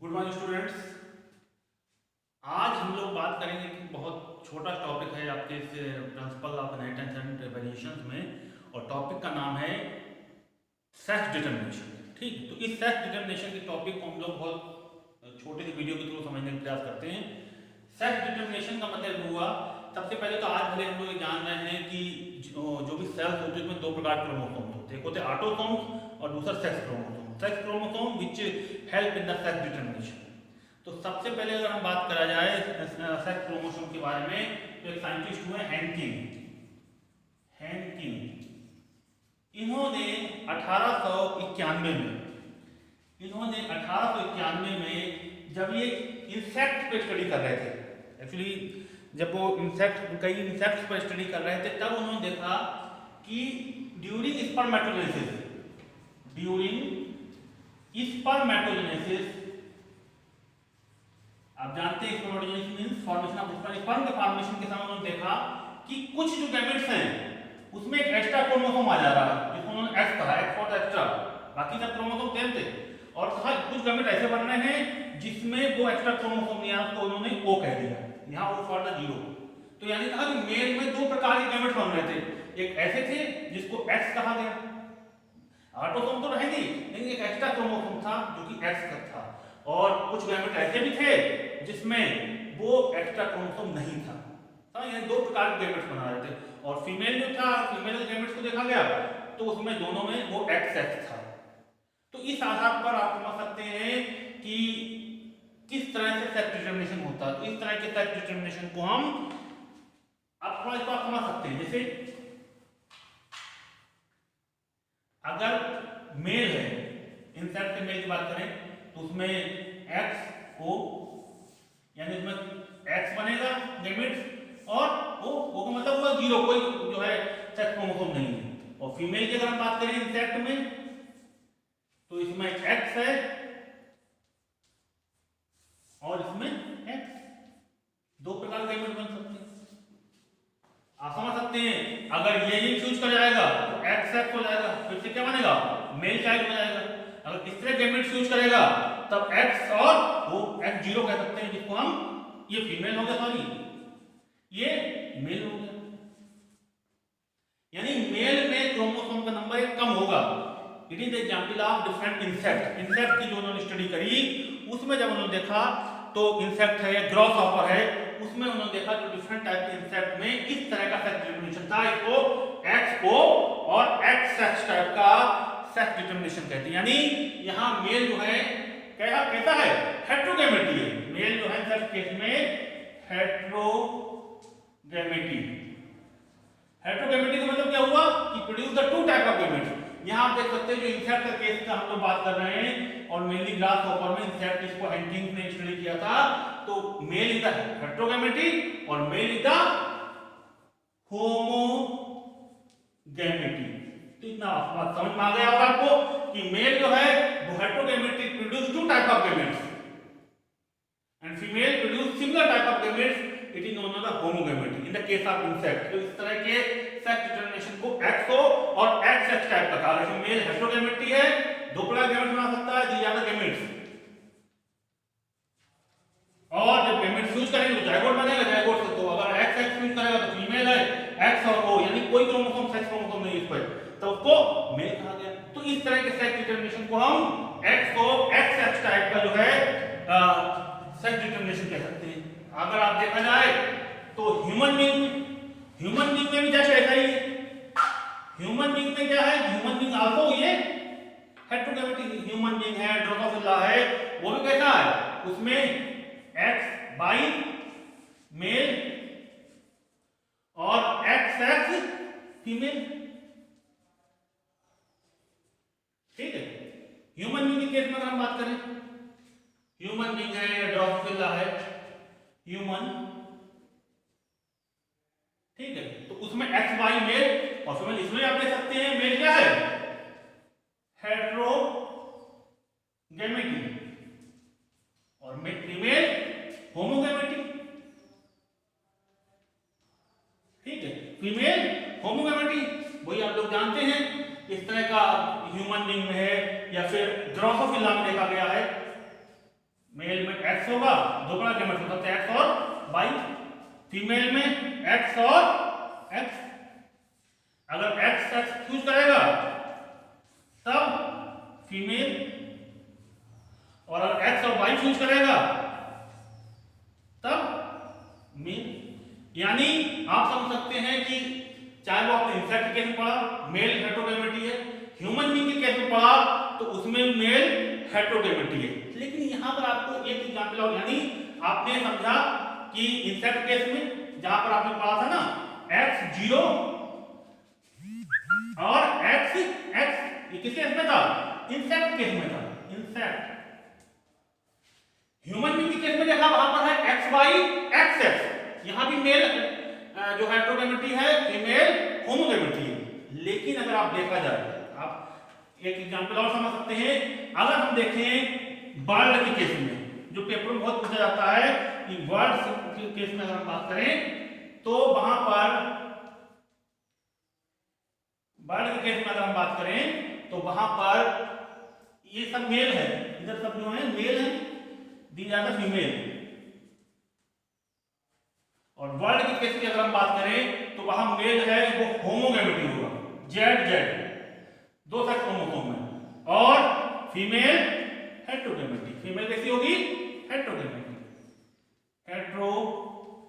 Good morning students. आज हम लोग बात करेंगे कि बहुत छोटा टॉपिक है आपके इस principle of inheritance and variations में, और टॉपिक का नाम है सेक्स डिटर्मिनेशन। ठीक, तो इस सेक्स डिटर्मिनेशन के टॉपिक को हम लोग बहुत छोटे से वीडियो के थ्रू समझने का प्रयास करते हैं। सेक्स डिटर्मिनेशन का मतलब हुआ, सबसे पहले तो आज भले हम लोग जान रहे हैं कि जो भी सेल्स होते हैं उसमें दो प्रकार के क्रोमोसोम्स होते हैं, एक होते हैं ऑटोसोम्स और दूसरा sex chromosome. Sex chromosome which help in the sex determination. तो सबसे पहले अगर हम बात करा जाए सेक्स क्रोमोसोम के बारे में, तो एक साइंटिस्ट हुए हैंकिंग। इन्होंने 1891 में जब ये इंसेक्ट पे स्टडी कर रहे थे, एक्चुअली जब वो कई इंसेक्ट्स पर स्टडी कर रहे थे, तब उन्होंने देखा कि ड्यूरिंग स्पर्मेटोजेनेसिस आप जानते हैं spermatogenesis means formation of sperm के फॉर्मेशन के समय उन्होंने देखा कि कुछ जो गैमेट्स हैं उसमें एक एक्स्ट्रा क्रोमोसोम आ जा रहा है, जिसको उन्होंने एक्स कहा, एक्स फॉर एक्स्ट्रा। बाकी सब क्रोमोसोम सेम थे, और कहा कुछ गैमेट ऐसे बन रहे हैं जिसमें वो एक्स्ट्रा क्रोमोसोम नहीं आया, तो उन्होंने ओ कह दिया, यहाँ ओ फॉर द जीरो। तो यानी कहा कि मेल में दो प्रकार के गैमेट बन रहे थे, एक ऐसे थे जिसको एक्स कहा गया, ऑटोसोम तो रहेंगे, लेकिन एक एक्स्ट्रा क्रोमोसोम था जो कि एक्स का था, और कुछ गैमेट ऐसे भी थे जिसमें वो एक्स्ट्रा क्रोमोसोम नहीं था। ये दो प्रकार के गैमेट्स बना रहे थे, और फीमेल जो था, फीमेल के गैमेट्स को देखा गया तो उसमें दोनों में वो एक्स था। तो इस आधार पर आप समझ सकते हैं कि किस तरह से सेक्स डिटर्मिनेशन होता है। तो इस तरह के सेक्स डिटर्मिनेशन को हम अब थोड़ा इसको आप समझ सकते हैं। जैसे अगर मेल है, इंसेक्ट से मेल की बात करें तो उसमें एक्स ओ, यानी उसमें एक्स बनेगा गैमेट्स, और ओ का मतलब हुआ जीरो, कोई जो है सेक्स क्रोमोसोम नहीं है। और फीमेल की अगर हम बात करें इंसेक्ट में, तो इसमें एक्स है और इसमें एक्स, दो प्रकार के गैमेट बन सकते हैं। आप समझ सकते हैं, अगर ये फ्यूज कर जाएगा तो एक्स एक्स हो जाएगा, फिर से क्या बनेगा, मेल चाइल्ड हो जाएगा। अगर इस तरह गैमेट फ्यूज करेगा तब एक्स और वो एक्स जीरो कह सकते हैं, जिसको हम, ये फीमेल हो गया, सॉरी ये मेल हो गया। यानी मेल में क्रोमोसोम का नंबर एक कम होगा। It is example of different insect की जो उन्होंने स्टडी करी, उसमें जब उन्होंने देखा तो इंसेक्ट है, ग्रॉसहॉपर है, उसमें उन्होंने देखा कि डिफरेंट टाइप के इंसेक्ट में इस तरह का सेक्स डिटर्मिनेशन था, इसको एक्स ओ और एक्स सेक्स टाइप का सेक्स डिटर्मिनेशन कहते हैं। यानी यहाँ मेल जो है कैसा है, हेट्रोगैमेटी है। मेल जो है सेक्स केस में हेट्रोगैमेटी का मतलब क्या हुआ कि produce the two type of gametes. यहां आप देख सकते हैं जो इंसेक्ट का केस का हम लोग बात कर रहे हैं, और मेनली ग्रासहॉपर में इंसेक्ट इसको हैंकिंग ने स्टडी किया था, तो मेल इज द हेट्रोगैमेटी और मेल इज द होमोगैमेटी। तो इतना बात समझ में आ गया होगा आपको कि मेल जो है वो heterogamety produce two type of gametes and female produce similar type of gametes, it is known as the homogamety in the case of insect. तो इस तरह के सेक्स डिटर्मिनेशन को एक्स ओ और एक्स एक्स टाइप का कहा। जैसे mail हेट्रोगैमेटी है, दो प्रकार के गैमेट्स बना सकता है, दीज आर द गैमेट्स, और जब गैमेट फ्यूज करेंगे तो जाइगोट बनेगा, जाइगोट से तो अगर एक्स एक्स फ्यूज करेगा तो फीमेल है, एक्स और ओ, यानी कोई क्रोमोसोम सेक्स क्रोमोसोम नहीं इस पर, तो उसको मेल कहा गया। तो इस तरह के सेक्स डिटर्मिनेशन को हम एक्स ओ एक्स एक्स टाइप का जो है सेक्स डिटर्मिनेशन कह सकते हैं। अगर आप देखा जाए तो ह्यूमन बीइंग में भी जैसे ऐसा ही है। ह्यूमन बीइंग में क्या है, ह्यूमन बीइंग आल्सो ये हेट्रोगैमेटी ह्यूमन बीइंग है, ड्रोसोफिला है, वो भी कैसा है, उसमें एक्स बाई मेल और एक्स एक्स फीमेल। ठीक है, ह्यूमन बीइंग के केस में अगर हम बात करें, ह्यूमन बीइंग है, ड्रोसोफिला है, ह्यूमन, ठीक है, तो उसमें एक्स वाई मेल और फीमेल। इसमें आप देख सकते हैं मेल क्या है, हेट्रोगैमेटी, और फीमेल होमोगैमेटी। ठीक है, फीमेल होमोगैमेटी वही आप लोग जानते हैं, इस तरह का ह्यूमन बीइंग में है, या फिर ड्रोसोफिला में देखा गया है। मेल में एक्स होगा, दो प्रकार के गैमेट्स हो सकते हैं एक्स और वाई, फीमेल में एक्स और एक्स। अगर एक्स एक्स फ्यूज करेगा तब फीमेल, और अगर एक्स और वाई फ्यूज करेगा तब मेल। यानी आप समझ सकते हैं कि चाहे वो आपने इंसेक्ट के केस में पढ़ा मेल हेटेरोगैमेटी है, ह्यूमन बीइंग के केस में पढ़ा तो उसमें मेल हेटेरोगैमेटी है। लेकिन यहां पर आपको एक एग्जांपल और, यानी आपने समझा कि इंसेक्ट केस में जहां पर आपने पढ़ा था ना एक्स 0 और एक्स एक्स, ये किस केस में था? इंसेक्ट केस में था, इंसेक्ट। ह्यूमन बीइंग के केस में देखा वहां पर है एक्स वाई एक्स एक्स, यहां भी मेल जो हेटेरोगैमेटी है फीमेल होमोगैमेटी है। लेकिन अगर आप देखा जाए, आप एक एग्जांपल और समझ सकते हैं, अगर हम देखें बर्ड के केस में, जो पेपर में बहुत पूछा जाता है कि बर्ड के केस में अगर हम बात करें तो वहां पर बर्ड के केस में अगर हम बात करें तो वहां पर ये सब मेल है, इधर सब जो है मेल है, दी जाता फीमेल। और वर्ड के केस की अगर हम बात करें तो वहां मेल है वो होमोगैमेटी होगा, जेड जेड, दो सेक्स क्रोमोसोम में, और फीमेल हेटेरोगैमेटी। फीमेल कैसी होगी? Heterogamety, heterogamety,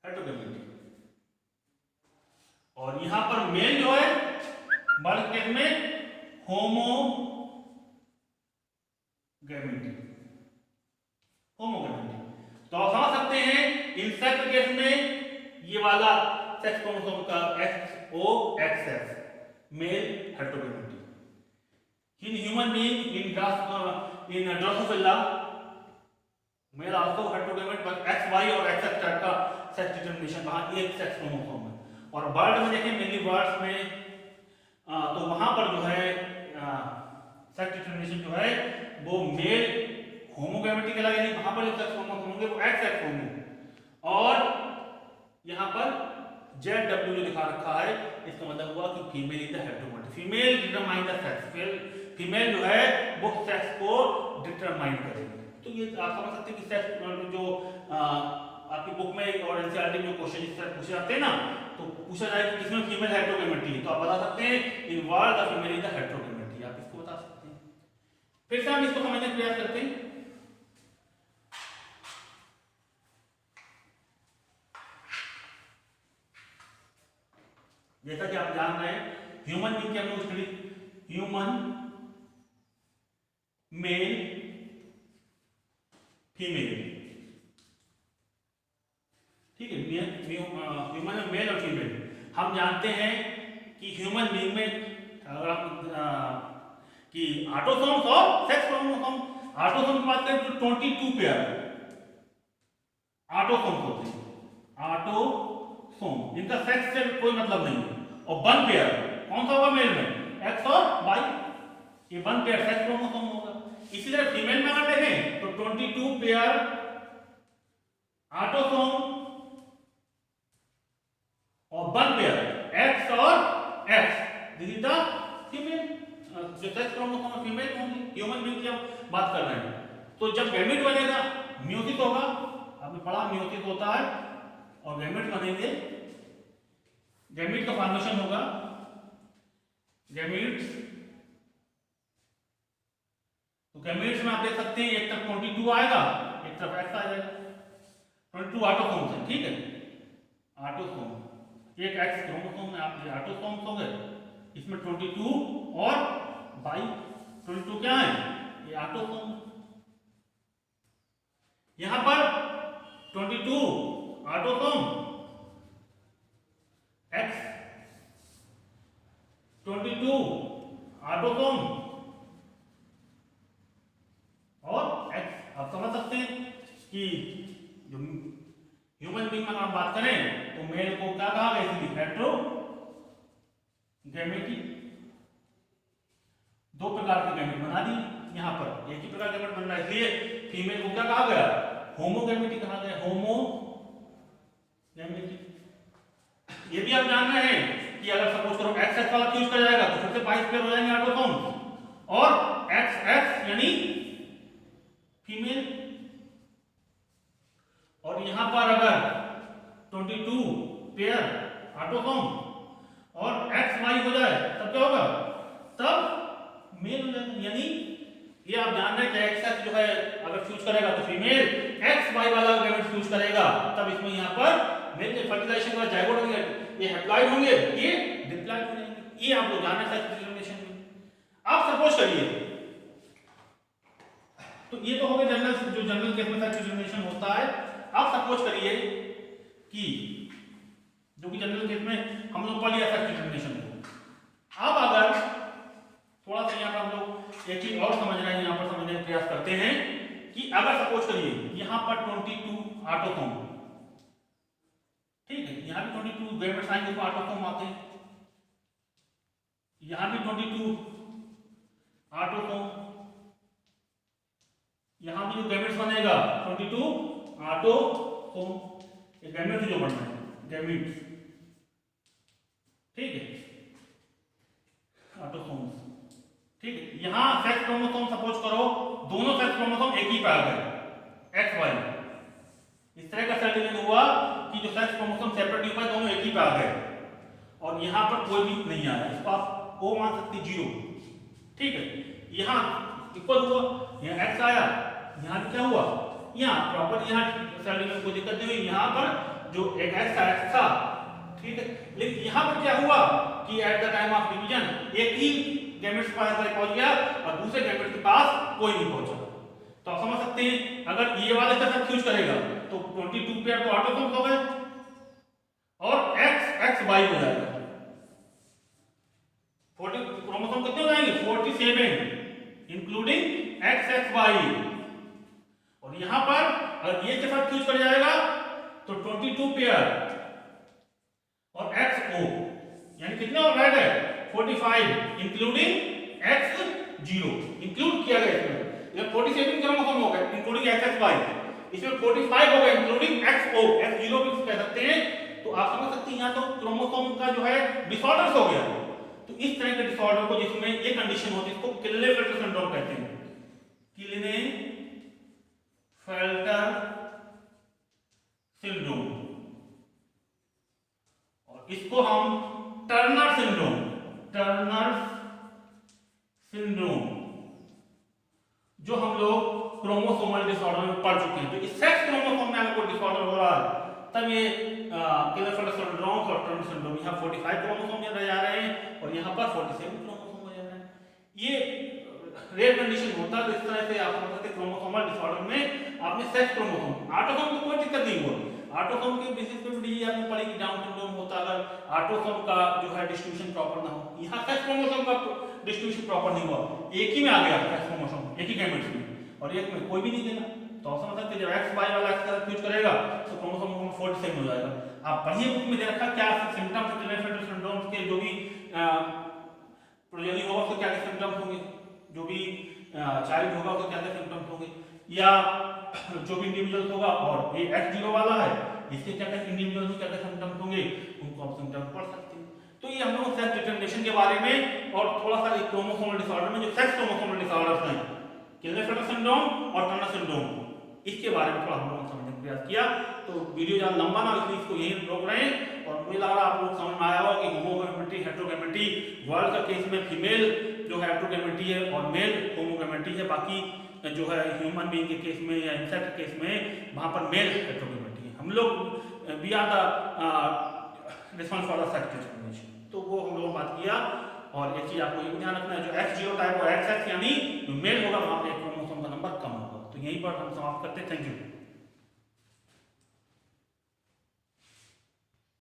heterogamety. और यहां पर मेल जो है वर्ड के केस में होमोगैमेटी, होमोगैमेटी। तो आप समझ सकते हैं इंसेक्ट केस में ये वाला सेक्स क्रोमोसोम का XOXX male heterogamety. In human being in drosophila male also heterogamete, but XY और XX टाइप का सेक्स डिटरमिनेशन वहां एक सेक्स क्रोमोसोम है। और बर्ड में देखें मेनली बर्ड्स में तो वहां पर जो है सेक्स डिटरमिनेशन जो है वो मेल होमोगैमेटी कहलाएगा, यानी वहां पर जो सेक्स क्रोमोसोम होंगे वो XX होंगे। और यहां पर ZW जो लिखा रखा है इसका मतलब हुआ कि female is the heterogamety, female determine the sex, female जो है वो सेक्स को डिटरमाइन करेगी। तो ये आप समझ सकते हैं कि सेक्स जो आपकी बुक में और एनसीईआरटी में क्वेश्चन इस तरह पूछे जाते हैं ना, तो पूछा जाए कि किसमें फीमेल हेटेरोगैमेटी है, तो आप बता सकते हैं in word the female is the heterogamety, आप इसको बता सकते हैं। फिर से हम इसको समझने का प्रयास करते हैं। जैसा कि आप जान रहे हैं ह्यूमन बीइंग की हमने स्टडी, ह्यूमन मेल फीमेल, ठीक है, ह्यूमन मेल और फीमेल। हम जानते हैं कि ह्यूमन बीइंग में अगर हम कि ऑटोसोम्स और सेक्स क्रोमोसोम, ऑटोसोम की बात करें तो 22 पेयर ऑटोसोम्स होते हैं, ऑटोसोम, इनका सेक्स से कोई मतलब नहीं है। और 1 पेयर कौन सा होगा मेल में? एक्स और वाई, ये 1 पेयर सेक्स क्रोमोसोम होगा। इसी तरह फीमेल में अगर देखें तो 22 पेयर ऑटोसोम और 1 पेयर एक्स और x, this is the female, जो सेक्स क्रोमोसोम और फीमेल होंगे। ह्यूमन बीइंग की हम बात कर रहे हैं। तो जब गैमेट बनेगा म्यूसिस होगा, आपने पढ़ा म्यूसिस होता है, और गैमेट बनेंगे, गैमेट का फॉर्मेशन होगा, गैमेट्स। तो गैमेट्स में आप देख सकते हैं एक तरफ 22 आएगा, एक तरफ एक्स आ जाएगा, 22 ऑटोसोम्स है, ठीक है, ऑटोसोम, एक एक्स क्रोमोसोम में आप ऑटोसोम्स हो गए, इसमें 22 और बाई 22 क्या है? ये ऑटोसोम। यहां पर 22 ऑटोसोम एक्स, 22 ऑटोसोम और एक्स। आप समझ सकते हैं कि जो ह्यूमन बीइंग में हम बात करें तो मेल को क्या कहा गया? इसलिए हेटेरोगैमेटी, दो प्रकार के गैमेट बना दी। यहां पर एक ही प्रकार के गैमेट बन रहा है, इसलिए फीमेल को क्या कहा गया? होमोगैमेटी कहा गया, होमोगैमेटी। ये भी आप जान रहे हैं कि अगर सपोज करो एक्स एक्स वाला फ्यूज कर जाएगा तो फिर से 22 पेयर हो जाएंगे ऑटोसोम, और XX यानी फीमेल। और यहां पर अगर 22 पेयर ऑटोसोम और XY हो जाए तब क्या होगा, तब मेल हो जाएगा। यानी ये आप जान रहे हैं कि XX जो है अगर फ्यूज करेगा तो फीमेल, XY वाला गैमेट फ्यूज करेगा तब इसमें यहां पर मेल के फर्टिलाइजेशन के बाद जाइगोट होंगे, ये हैप्लॉइड होंगे, ये डिप्लॉइड हो जाएंगे। ये आप लोग जान रहे हैं सेक्स डिटरमिनेशन में। आप सपोज करिए, तो ये तो हो गया जनरल, जो जनरल केस में सेक्स डिटरमिनेशन होता है। आप सपोज करिए कि जो कि जनरल केस में हम लोग पढ़ लिया सेक्स डिटरमिनेशन को। अब अगर थोड़ा सा यहाँ पर हम लोग एक चीज और समझ रहे हैं, यहाँ पर समझने का प्रयास करते हैं कि अगर सपोज करिए यहाँ पर 22 ऑटोसोम, ठीक है, यहाँ भी 22 गैमेट्स आएंगे तो ऑटोसोम आते हैं, यहाँ भी 22 ऑटोसोम, यहाँ भी जो गैमेट्स बनेगा 22 ऑटोसोम, ये गैमेट्स जो बन रहे हैं गैमेट्स, ठीक है, ऑटोसोम्स, ठीक है। यहां सेक्स क्रोमोसोम सपोज करो दोनों सेक्स क्रोमोसोम एक ही पे आ गए XY, इस तरह का सेटलमेंट हुआ कि जो सेक्स क्रोमोसोम सेपरेट नहीं हुआ दोनों एक ही पे आ गए और यहां पर कोई भी नहीं आया, इसको आप O मान सकते 0, ठीक है। यहां इक्वल हुआ, यहां X आया, यहां भी क्या हुआ, यहां प्रॉपर यहां सेटलमेंट कोई दिक्कत नहीं हुई, यहां पर जो एक X था, ठीक है। लेकिन यहां पर क्या हुआ कि at the time of division एक ही गैमेट्स के पास पहुंच गया और दूसरे गैमेट के पास कोई नहीं पहुंचा। तो आप समझ सकते हैं अगर ये वाले का साथ फ्यूज करेगा तो 22 पेयर तो ऑटोसोम हो गए और XY हो जाएगा। 40 क्रोमोसोम कितने हो जाएंगे 47 इंक्लूडिंग XY। और यहां पर अगर ये के साथ फ्यूज कर जाएगा तो 22 पेयर और XO यानी कितने और ऐड है 45 इंक्लूडिंग X0 इंक्लूड किया गया इसमें, ये 47 क्रोमोसोम हो गए इंक्लूडिंग XY, इसमें 45 हो गए इंक्लूडिंग XO, X0 भी कह सकते हैं। तो आप समझ सकते हैं यहां तो क्रोमोसोम का जो है डिसऑर्डर हो गया। तो इस तरह के डिसऑर्डर को जिसमें ये कंडीशन होती है इसको क्लिनेफेल्टर सिंड्रोम कहते हैं, क्लिनेफेल्टर सिंड्रोम। और इसको हम टर्नर सिंड्रोम जो हम लोग क्रोमोसोमल डिसऑर्डर में पढ़ चुके हैं। तो इस सेक्स क्रोमोसोम में अगर कोई डिसऑर्डर हो रहा है तब ये क्लिनेफेल्टर सिंड्रोम और टर्नर सिंड्रोम, यहाँ 45 क्रोमोसोम रह जा रहे हैं और यहाँ पर 47 क्रोमोसोम हो जा रहे हैं। ये रेयर कंडीशन होता है। तो इस तरह से आप समझ सकते हैं क्रोमोसोमल डिसऑर्डर में आपने सेक्स क्रोमोसोम, ऑटोसोम तो कोई दिक्कत नहीं हुआ, ऑटोसोम के बेसिस पे भी आपने पढ़ी कि डाउन सिंड्रोम होता अगर ऑटोसोम का जो है डिस्ट्रीब्यूशन प्रॉपर ना हो। यहाँ सेक्स क्रोमोसोम का डिस्ट्रीब्यूशन प्रॉपर नहीं हुआ, एक ही में आ गया सेक्स क्रोमोसोम एक ही गैमेट्स में और एक में कोई भी नहीं देना। तो आप समझ सकते हैं जब XY वाला X का फ्यूज करेगा तो क्रोमोसोम 47 हो जाएगा। आप पढ़िए बुक में दे रखा क्या सिम्टम्स क्लिनेफेल्टर सिंड्रोम के, जो भी प्रोजेनी होगा उसके क्या क्या सिम्टम्स होंगे, जो भी चाइल्ड होगा उसके क्या क्या सिम्टम्स होंगे, या जो भी इंडिविजुअल होगा और ये X0 वाला है इसके क्या क्या इंडिविजुअल क्या क्या सिम्टम्स होंगे उनको आप सिम्टम्स पढ़ सकते हैं। तो ये हम लोग सेक्स डिटरमिनेशन के बारे में और थोड़ा सा क्रोमोसोमल डिसऑर्डर में जो सेक्स क्रोमोसोमल डिसऑर्डर्स हैं क्लिनेफेल्टर सिंड्रोम और टर्नर सिंड्रोम, इसके बारे में थोड़ा हम लोगों ने समझने का प्रयास किया। तो वीडियो ज़्यादा लंबा ना इसलिए इसको यहीं रोक रहे हैं और मुझे लग रहा है आप लोग समझ में आया होगा कि होमोगैमेट्री हेटेरोगैमेट्री, वर्ल्ड का केस में फीमेल जो है हेटेरोगैमेट्री है और मेल होमोगैमेट्री है, बाकी जो है ह्यूमन बीइंग के केस में या इंसेक्ट के केस में वहाँ पर मेल हेटेरोगैमेट्री है। हम लोग we are the response for the sex determination, तो वो हम लोगों ने बात किया। और एक चीज आपको ये ध्यान रखना है जो X0 टाइप और XX यानी मेल होगा वहाँ पे क्रोमोसोम का नंबर कम होगा। तो यहीं पर हम समाप्त करते हैं। Thank you.